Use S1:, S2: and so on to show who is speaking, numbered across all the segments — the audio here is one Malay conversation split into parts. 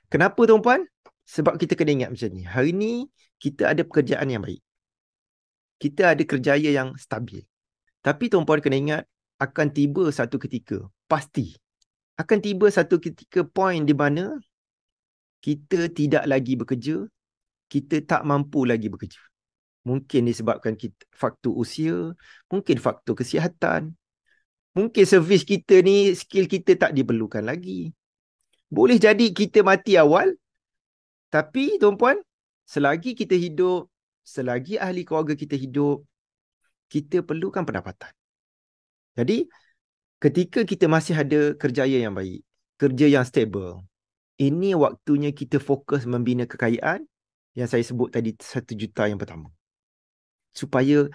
S1: Kenapa tuan-puan? Sebab kita kena ingat macam ni. Hari ni kita ada pekerjaan yang baik. Kita ada kerjaya yang stabil. Tapi tuan-puan kena ingat, akan tiba satu ketika, pasti, akan tiba satu ketika point di mana kita tidak lagi bekerja, kita tak mampu lagi bekerja. Mungkin disebabkan faktor usia, mungkin faktor kesihatan, mungkin servis kita ni, skill kita tak diperlukan lagi. Boleh jadi kita mati awal, tapi tuan-puan, selagi kita hidup, selagi ahli keluarga kita hidup, kita perlukan pendapatan. Jadi, ketika kita masih ada kerjaya yang baik, kerja yang stable, ini waktunya kita fokus membina kekayaan yang saya sebut tadi 1 juta yang pertama. Supaya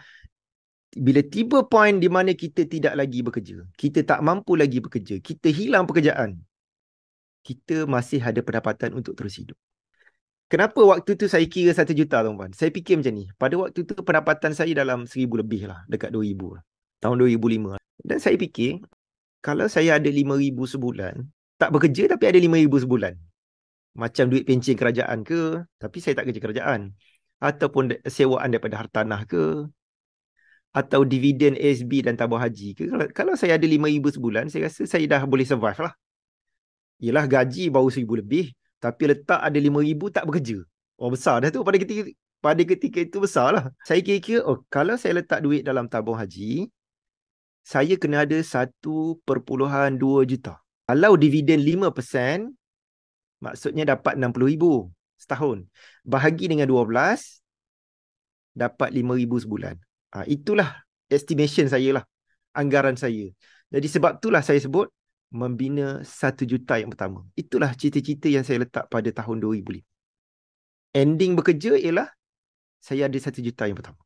S1: bila tiba point di mana kita tidak lagi bekerja, kita tak mampu lagi bekerja, kita hilang pekerjaan, kita masih ada pendapatan untuk terus hidup. Kenapa waktu tu saya kira 1 juta, tuan-tuan? Saya fikir macam ni. Pada waktu tu pendapatan saya dalam 1,000 lebih lah. Dekat 2,000 lah. Tahun 2005. Dan saya fikir, kalau saya ada 5,000 sebulan, tak bekerja tapi ada 5,000 sebulan. Macam duit pencen kerajaan ke, tapi saya tak kerja kerajaan. Ataupun sewaan daripada hartanah ke, atau dividen ASB dan tabung haji ke. Kalau saya ada 5,000 sebulan, saya rasa saya dah boleh survive lah. Yelah, gaji baru 1,000 lebih, tapi letak ada 5,000 tak bekerja. Oh, besar dah tu. Pada ketika itu besar lah. Saya kira-kira, kalau saya letak duit dalam tabung haji, saya kena ada 1.2 juta. Kalau dividen 5%, maksudnya dapat 60,000 setahun. Bahagi dengan 12, dapat 5,000 sebulan. Itulah estimation saya lah. Anggaran saya. Jadi sebab itulah saya sebut membina 1 juta yang pertama. Itulah cita-cita yang saya letak pada tahun 2005. Ending bekerja ialah saya ada 1 juta yang pertama.